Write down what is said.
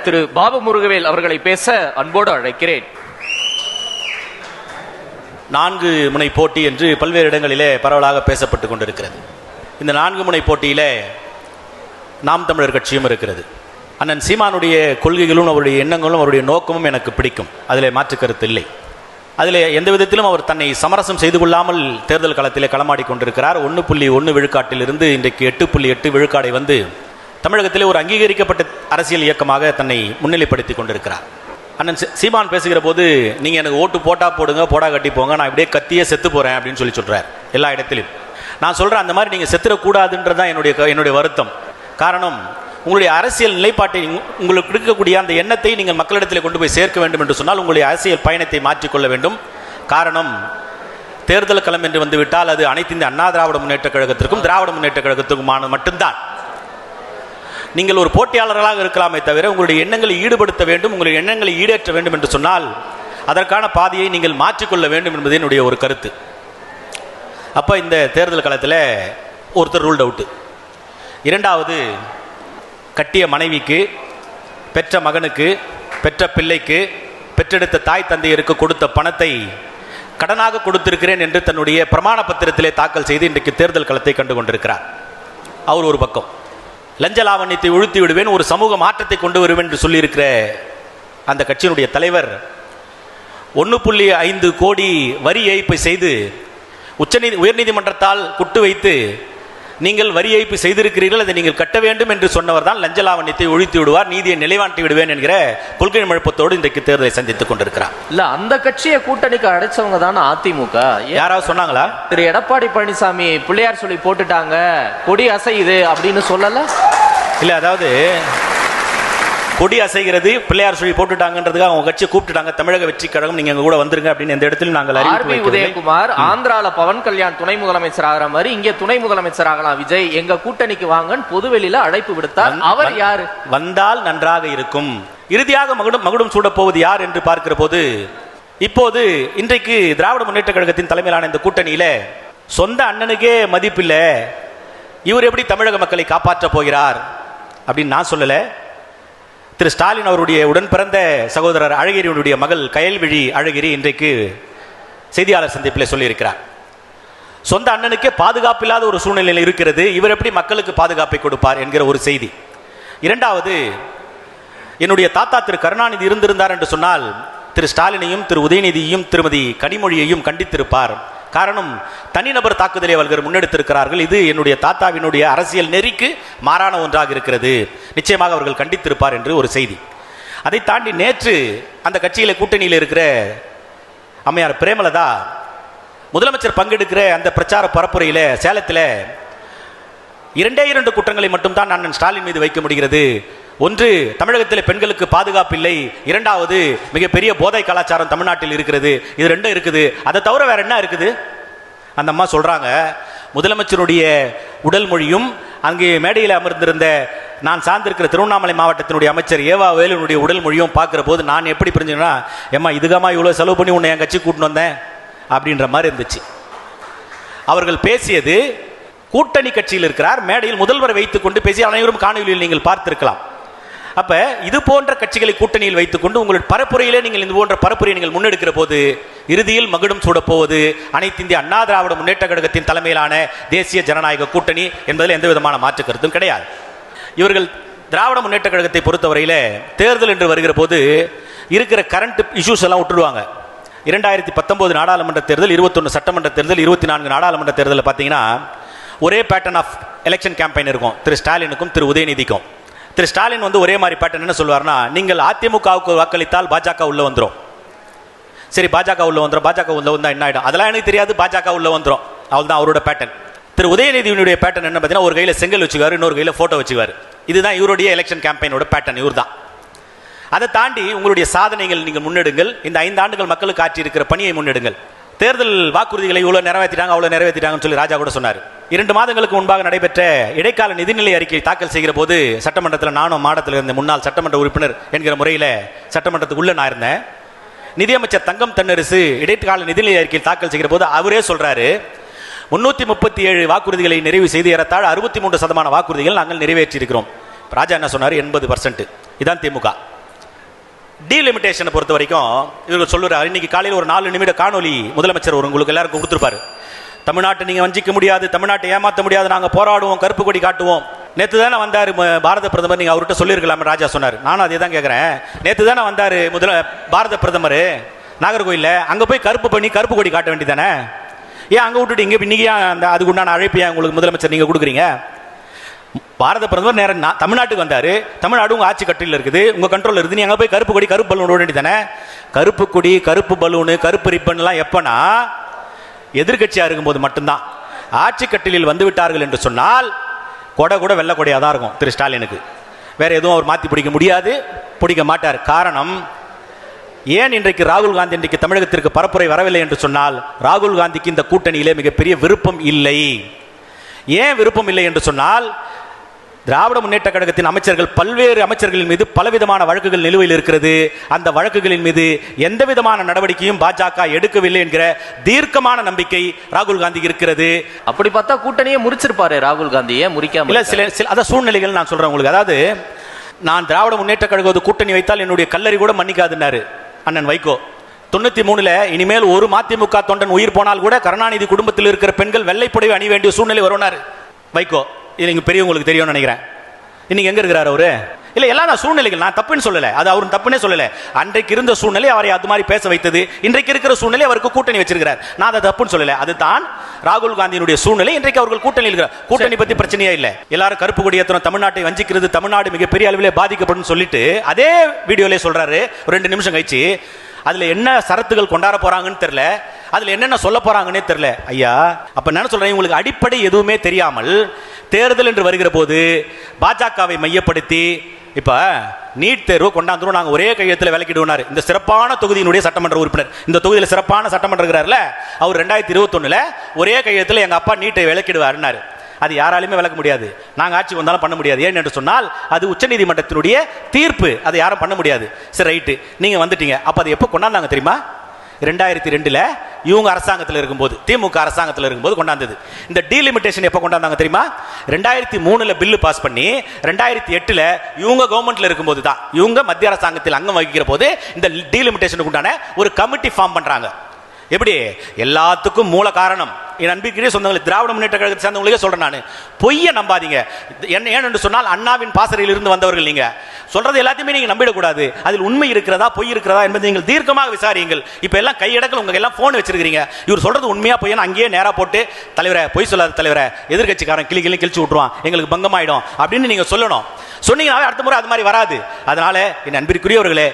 திரு பாபு முருகவேல் அவர்களை பேச அன்போடு அழைக்கிறேன். 4 முனை போட்டி என்று பல்வேறு இடங்களிலே பரவலாக பேசப்பட்டு கொண்டிருக்கிறது. இந்த 4 முனை போட்டியிலே நாம் தமிழர் கட்சியும் இருக்கிறது. அண்ணன் சீமானுடைய கொள்கைகளும் அவருடைய எண்ணங்களும் அவருடைய நோக்கமும் எனக்கு பிடிக்கும். அதில் மாற்று கருத்து இல்லை. அதில் எந்த விதத்திலும் அவர் தன்னை சமரசம் செய்து கொள்ளாமல் தேர்தல் களத்திலே களமாடி கொண்டிருக்கிறார். 1.1 விழுக்காட்டிலிருந்து இன்றைக்கு 8.8 விழுக்காடை வந்து தமிழகத்திலே ஒரு அங்கீகரிக்கப்பட்ட அரசியல் இயக்கமாக தன்னை முன்னிலைப்படுத்தி கொண்டிருக்கிறார். அண்ணன் சீமான் பேசுகிற போது நீங்கள் எனக்கு ஓட்டு போட்டா போடுங்க, போடா கட்டி போங்க, நான் இப்படியே கத்தியே செத்து போகிறேன் அப்படின்னு சொல்கிறார் எல்லா இடத்திலும். நான் சொல்கிறேன், அந்த மாதிரி நீங்கள் செத்துடக்கூடாதுன்றதான் என்னுடைய வருத்தம். காரணம், உங்களுடைய அரசியல் நிலைப்பாட்டை, உங்களுக்கு இருக்கக்கூடிய அந்த எண்ணத்தை நீங்கள் மக்களிடத்தில் கொண்டு போய் சேர்க்க வேண்டும் என்று சொன்னால் உங்களுடைய அரசியல் பயணத்தை மாற்றிக்கொள்ள வேண்டும். காரணம், தேர்தல் களம் என்று வந்துவிட்டால் அது அனைத்து இந்திய அண்ணா திராவிட முன்னேற்ற கழகத்திற்கும் திராவிட முன்னேற்ற கழகத்திற்குமான மட்டும்தான். நீங்கள் ஒரு போட்டியாளர்களாக இருக்கலாமே தவிர உங்களுடைய எண்ணங்களை ஈடுபடுத்த வேண்டும், உங்களுடைய எண்ணங்களை ஈடேற்ற வேண்டும் என்று சொன்னால் அதற்கான பாதையை நீங்கள் மாற்றிக்கொள்ள வேண்டும் என்பது என்னுடைய ஒரு கருத்து. அப்போ இந்த தேர்தல் களத்தில் ஒருத்தர் ரூல்ட் அவுட்டு. இரண்டாவது, கட்டிய மனைவிக்கு, பெற்ற மகனுக்கு, பெற்ற பிள்ளைக்கு, பெற்றெடுத்த தாய் தந்தையருக்கு கொடுத்த பணத்தை கடனாக கொடுத்திருக்கிறேன் என்று தன்னுடைய பிரமாண பத்திரத்திலே தாக்கல் செய்து இன்றைக்கு தேர்தல் களத்தை கண்டு கொண்டிருக்கிறார். அவர் ஒரு பக்கம். லஞ்ச லாவண்யத்தை ஒழித்து விடுவேன், ஒரு சமூக மாற்றத்தை கொண்டு வருவேன் என்று சொல்லியிருக்கிற அந்த கட்சியினுடைய தலைவர் 1.5 கோடி வரி ஏய்ப்பை செய்து உயர்நீதிமன்றத்தால் குட்டு வைத்து நீங்கள் வரி ஏய்ப்பு செய்திருக்கிறீர்கள், அதை நீங்கள் கட்ட வேண்டும் என்று சொன்னவர் தான் லஞ்ச லாவண்யத்தை ஒழித்து விடுவார், நீதியை நிலைவாண்டி விடுவேன் என்கிற கொள்கை முழப்பத்தோடு இன்றைக்கு தேர்தலை சந்தித்துக் கொண்டிருக்கிறார். இல்ல, அந்த கட்சியை கூட்டணிக்கு அடைச்சவங்க தானே அதிமுக. யாராவது சொன்னாங்களா? திரு எடப்பாடி பழனிசாமி பிள்ளையார் சொல்லி போட்டுட்டாங்க, கொடி அசையுது அப்படின்னு சொல்லல. இல்ல, அதாவது கொடி அசைகிறது, பிள்ளையார் சொல்லி போட்டுட்டாங்கன்றதுக்காக அவங்க கட்சியை கூப்பிட்டுட்டாங்க, தமிழக வெற்றி கழகம் நீங்க கூட வந்துருங்க அப்படின்னு எந்த இடத்திலும் நாங்கள் அறிவிப்பு. உதயகுமார் ஆந்திரால பவன் கல்யாண் துணை முதலமைச்சர் ஆகிற மாதிரி இங்கே துணை முதலமைச்சர் ஆகலாம் விஜய், எங்க கூட்டணிக்கு வாங்கன்னு பொதுவெளியில அழைப்பு விடுத்தார். அவர் யாரு? வந்தால் நன்றாக இருக்கும். இறுதியாக மகுடம் சூட போவது யார் என்று பார்க்கிற போது, இப்போது இன்றைக்கு திராவிட முன்னேற்ற கழகத்தின் தலைமையிலான இந்த கூட்டணியில சொந்த அண்ணனுக்கே மதிப்பில்லை, இவர் எப்படி தமிழக மக்களை காப்பாற்ற போகிறார் அப்படின்னு நான் சொல்லல. திரு ஸ்டாலின் அவருடைய உடன் பிறந்த சகோதரர் அழகிரியுடைய மகள் கயல்விழி அழகிரி இன்றைக்கு செய்தியாளர் சந்திப்பில் சொல்லியிருக்கிறார், சொந்த அண்ணனுக்கே பாதுகாப்பு இல்லாத ஒரு சூழ்நிலையில் இருக்கிறது, இவர் எப்படி மக்களுக்கு பாதுகாப்பை கொடுப்பார் என்கிற ஒரு செய்தி. இரண்டாவது, என்னுடைய தாத்தா திரு கருணாநிதி இருந்திருந்தார் என்று சொன்னால் திரு ஸ்டாலினையும் திரு உதயநிதியையும் திருமதி கனிமொழியையும் கண்டித்திருப்பார். காரணம், தனிநபர் தாக்குதலை அவர்கள் முன்னெடுத்திருக்கிறார்கள், இது என்னுடைய தாத்தாவினுடைய அரசியல் நெறிக்கு மாறான ஒன்றாக இருக்கிறது, நிச்சயமாக அவர்கள் கண்டித்திருப்பார் என்று ஒரு செய்தி. அதை தாண்டி நேற்று அந்த கட்சியில கூட்டணியில் இருக்கிற அம்மையார் பிரேமலதா முதலமைச்சர் பங்கெடுக்கிற அந்த பிரச்சார பரப்புரையில சேலத்தில் 2 குற்றங்களை மட்டும்தான் அண்ணன் ஸ்டாலின் மீது வைக்க முடிகிறது. ஒன்று, தமிழகத்தில் பெண்களுக்கு பாதுகாப்பு இல்லை. இரண்டாவது, மிகப்பெரிய போதை கலாச்சாரம் தமிழ்நாட்டில் இருக்கிறது. இது 2 இருக்குது, அதை தவிர வேற என்ன இருக்குது? அந்த அம்மா சொல்றாங்க, முதலமைச்சருடைய உடல் மொழியும் அங்கே மேடையில் அமர்ந்திருந்த நான் சார்ந்திருக்கிற திருவண்ணாமலை மாவட்டத்தினுடைய அமைச்சர் ஏவா வேலுனுடைய உடல் மொழியும் பார்க்கிற போது நான் எப்படி புரிஞ்சுன்னா, ஏம்மா இதுக்காமா இவ்வளோ செலவு பண்ணி உன்னை என் கட்சி கூட்டின்னு வந்தேன் அப்படின்ற மாதிரி இருந்துச்சு. அவர்கள் பேசியது கூட்டணி கட்சியில் இருக்கிறார், மேடையில் முதல்வரை வைத்துக் கொண்டு பேசிய அனைவரும் காணொலியில் நீங்கள் பார்த்திருக்கலாம். அப்ப இது போன்ற கட்சிகளை கூட்டணியில் வைத்துக் கொண்டு உங்களுடைய பரப்புரையிலே நீங்கள் இந்த போன்ற பரப்புரையை நீங்கள் முன்னெடுக்கிற போது இறுதியில் மகுடம் சூட போவது அனைத்து இந்திய அண்ணா திராவிட முன்னேற்ற கழகத்தின் தலைமையிலான தேசிய ஜனநாயக கூட்டணி என்பதில் எந்த விதமான மாற்று கருத்தும் கிடையாது. இவர்கள் திராவிட முன்னேற்ற கழகத்தை பொறுத்தவரையில தேர்தல் என்று வருகிற போது இருக்கிற கரண்ட் இஷ்யூஸ் எல்லாம் விட்டுடுவாங்க. 2019 நாடாளுமன்ற தேர்தல், 21 சட்டமன்ற தேர்தல், 24 நாடாளுமன்ற தேர்தலில் பார்த்தீங்கன்னா ஒரே பேட்டர்ன் ஆஃப் எலெக்ஷன் கேம்பெயின் இருக்கும் திரு ஸ்டாலினுக்கும் திரு உதயநிதிக்கும். திரு ஸ்டாலின் வந்து ஒரே மாதிரி பேட்டர்ன் என்ன சொல்வார்னா, நீங்கள் அதிமுகவுக்கு வாக்களித்தால் பாஜக உள்ள வந்துடும். சரி, பாஜக உள்ள வந்துடும், பாஜக உள்ள வந்தா என்ன ஆயிடும் அதெல்லாம் எனக்கு தெரியாது, பாஜக உள்ள வந்துடும், அவள்தான் அவரோட பேட்டர்ன். திரு உதயநிதியினுடைய பேட்டர்ன் என்ன பார்த்தீங்கன்னா, ஒரு கையில் செங்கல் வச்சுக்காரு, இன்னொரு கையில் போட்டோ வச்சுக்காரு. இதுதான் இவருடைய எலெக்ஷன் கேம்பெயினோட பேட்டர்ன், இவர் தான். அதை தாண்டி உங்களுடைய சாதனைகள் நீங்கள் முன்னெடுங்கள், இந்த 5 ஆண்டுகள் மக்களுக்கு ஆற்றி இருக்கிற பணியை முன்னெடுங்கள். தேர்தல் வாக்குறுதிகளை இவ்வளவு நிறைவேற்றிட்டாங்க அவ்வளவு நிறைவேற்றிட்டாங்கன்னு சொல்லி ராஜா கூட சொன்னார். 2 மாதங்களுக்கு முன்பாக நடைபெற்ற இடைக்கால நிதிநிலை அறிக்கை தாக்கல் செய்கிற போது சட்டமன்றத்தில் நானும் மாவட்டத்தில் இருந்த முன்னாள் சட்டமன்ற உறுப்பினர் என்கிற முறையில் சட்டமன்றத்துக்கு உள்ள நான் இருந்தேன். நிதியமைச்சர் தங்கம் தென்னரசு இடைக்கால நிதிநிலை அறிக்கை தாக்கல் செய்கிற போது அவரே சொல்றாரு, 337 வாக்குறுதிகளை நிறைவு செய்து ஏறத்தாழ 63% வாக்குறுதிகள் நாங்கள் நிறைவேற்றி இருக்கிறோம். ராஜா என்ன சொன்னார்? 80%. இதான் திமுக. டீலிமிட்டேஷனை பொறுத்த வரைக்கும் இவர் சொல்லுறாரு, இன்னைக்கு காலையில் ஒரு 4 நிமிட காணொலி முதலமைச்சர் உங்களுக்கு எல்லாருக்கும் கொடுத்துருப்பாரு. தமிழ்நாட்டை நீங்க வஞ்சிக்க முடியாது, தமிழ்நாட்டை ஏமாற்ற முடியாது, நாங்க போராடுவோம், கருப்பு கொடி காட்டுவோம். நேற்று தானே வந்தாரு பாரத பிரதமர், நீங்க அவர்கிட்ட சொல்லியிருக்கலாம். ராஜா சொன்னார், நானும் அதே தான் கேட்கிறேன். நேற்று தானே வந்தாரு பாரத பிரதமர் நாகர்கோயில்ல, அங்க போய் கருப்பு பண்ணி கருப்பு கொடி காட்ட வேண்டியதானே? ஏன் அங்க விட்டுட்டு இங்க இன்னைக்கு அந்த அதுக்கு உண்டான அழைப்பு ஏன் உங்களுக்கு முதலமைச்சர் நீங்க கொடுக்குறீங்க? பாரத பிரதமர் நேரம் தமிழ்நாட்டுக்கு வந்தாரு, தமிழ்நாடு உங்க ஆட்சி கட்டில இருக்குது, உங்க கண்ட்ரோல் இருக்குது, நீ அங்க போய் கருப்பு கொடி கருப்பு பலூன் விட வேண்டியதானே? கருப்பு கொடி கருப்பு பலூனு கருப்பு ரிப்பன் எல்லாம் எப்பனா எதிர்கட்சியா இருக்கும்போது மட்டும்தான். ஆட்சி கட்டிலில் வந்து விட்டார்கள் என்று சொன்னால் கொடை கூட வெள்ளை கொடையா தான் இருக்கும் திரு ஸ்டாலினுக்கு. வேற எதுவும் அவர் மாத்தி பிடிக்க முடியாது, பிடிக்க மாட்டார். காரணம், ஏன் இன்றைக்கு ராகுல் காந்தி இன்றைக்கு தமிழகத்திற்கு பரப்புரை வரவில்லை என்று சொன்னால், ராகுல் காந்திக்கு இந்த கூட்டணியிலே மிகப்பெரிய விருப்பம் இல்லை. ஏன் விருப்பம் இல்லை என்று சொன்னால், திராவிட முன்னேற்ற கழகத்தின் அமைச்சர்கள் பல்வேறு அமைச்சர்களின் மீது பலவிதமான வழக்குகள் நிலுவையில் இருக்கிறது. அந்த வழக்குகளின் மீது எந்த விதமான நடவடிக்கையும் பாஜக எடுக்கவில்லை என்கிற தீர்க்கமான நம்பிக்கை ராகுல் காந்தி இருக்கிறது. அப்படி பார்த்தா கூட்டணியே முறிச்சிருப்பாரு ராகுல் காந்தியே, முறிக்காம இல்ல. சில அத சூழ்நிலைகள் நான் சொல்றேன் உங்களுக்கு. அதாவது, நான் திராவிட முன்னேற்ற கழகம் கூட்டணி வைத்தால் என்னுடைய கல்லறி கூட மன்னிக்காதுன்னாரு அண்ணன் வைகோ. 93 இனிமேல் ஒரு மதிமுக தொண்டன் உயிர் போனால் கூட கருணாநிதி குடும்பத்தில் இருக்கிற பெண்கள் வெள்ளைப்புடவை அணி வேண்டிய சூழ்நிலை வருவார் வைகோ. இது நீங்க பெரியவங்களுக்கு தெரியும்னு நினைக்கிறேன். இன்னைக்கு எங்க இருக்கிறார் அவரு? இல்ல, எல்லாம் சூழ்நிலைகள், நான் தப்புன்னு சொல்லல, அது அவரும் தப்புனே சொல்லல. அன்றைக்கு இருந்த சூழ்நிலை அவரை அது மாதிரி பேச வைத்தது, இன்றைக்கு இருக்கிற சூழ்நிலை அவருக்கு கூட்டணி வச்சிருக்கிறார். நான் அதை தப்புன்னு சொல்லல, அதுதான் ராகுல் காந்தியினுடைய சூழ்நிலை. இன்றைக்கு அவர்கள் கூட்டணி இருக்கிறார். கூட்டணி பத்தி பிரச்சனையே இல்ல. எல்லாரும் கருப்பு கொடி ஏத்தணும், தமிழ்நாட்டை வஞ்சிக்கிறது, தமிழ்நாடு மிகப்பெரிய அளவிலே பாதிக்கப்படும் சொல்லிட்டு அதே வீடியோல சொல்றாரு. 2 நிமிஷம் கழிச்சு அதுல என்ன சரத்துகள் கொண்டாட போறாங்கன்னு தெரியல, அதுல என்னென்ன சொல்ல போறாங்கன்னே தெரியல. ஐயா, அப்ப என்ன சொல்றேன், உங்களுக்கு அடிப்படை எதுவுமே தெரியாமல் தேர்தல் என்று வருகிற போது பாஜகவை மையப்படுத்தி இப்ப நீட் தேர்வு கொண்டாந்துரும், நாங்க ஒரே கையெழுத்துல விலக்கிடுவோம். இந்த சிறப்பான தொகுதியினுடைய சட்டமன்ற உறுப்பினர், இந்த தொகுதியில் சிறப்பான சட்டமன்ற இருக்கிறார்ல, அவர் 2021 ஒரே கையெழுத்துல எங்க அப்பா நீட்டை விலக்கிடுவாருன்னாரு. அது யாராலுமே விளக்க முடியாது, நாங்க ஆட்சி வந்தாலும் பண்ண முடியாது. ஏன் என்று சொன்னால் அது உச்சநீதிமன்றத்தினுடைய தீர்ப்பு, அதை யாரும் பண்ண முடியாது. சரி, ரைட்டு, நீங்க வந்துட்டீங்க. அப்ப அது எப்போ கொண்டாந்தாங்க தெரியுமா? 2002 இவங்க அரசாங்கத்தில் இருக்கும்போது, திமுக அரசாங்கத்தில் இருக்கும்போது கொண்டாந்தது. இந்த டீலிமிட்டேஷன் எப்போ கொண்டாந்தாங்க தெரியுமா? 2003 பில்லு பாஸ் பண்ணி 2008 இவங்க கவர்மெண்ட்ல இருக்கும்போது தான், இவங்க மத்திய அரசாங்கத்தில் அங்கம் வகிக்கிற போது இந்த டீலிமிட்டேஷனுக்கு உண்டான ஒரு கமிட்டி ஃபார்ம் பண்றாங்க. எப்படி? எல்லாத்துக்கும் மூல காரணம் என் அன்பிற்குரிய சொந்தங்களை, திராவிட முன்னேற்ற கழகத்தை சேர்ந்தவங்களுக்கே சொல்றேன், நான் பொய்ய நம்பாதீங்க. ஏன் என்று சொன்னால் அண்ணாவின் பாசறையில் இருந்து வந்தவர்கள், நீங்க சொல்றது எல்லாத்தையுமே நீங்க நம்பிடக்கூடாது. அதில் உண்மை இருக்கிறதா பொய் இருக்கிறதா என்பதை நீங்கள் தீர்க்கமாக விசாரியுங்கள். இப்ப எல்லாம் கையடக்கல் உங்க எல்லாம் போன் வச்சிருக்கீங்க, இவர் சொல்றது உண்மையா பொய்யா அங்கேயே நேரா போட்டு, தலைவரை பொய் சொல்லாத தலைவரை, எதிர்கட்சிக்காரன் கிழிச்சு விட்டுருவான், எங்களுக்கு பங்கமாயிடும் அப்படின்னு நீங்க சொல்லணும். சொன்னீங்கன்னா அடுத்த முறை அது மாதிரி வராது. அதனால என் அன்பிற்குரியவர்களே,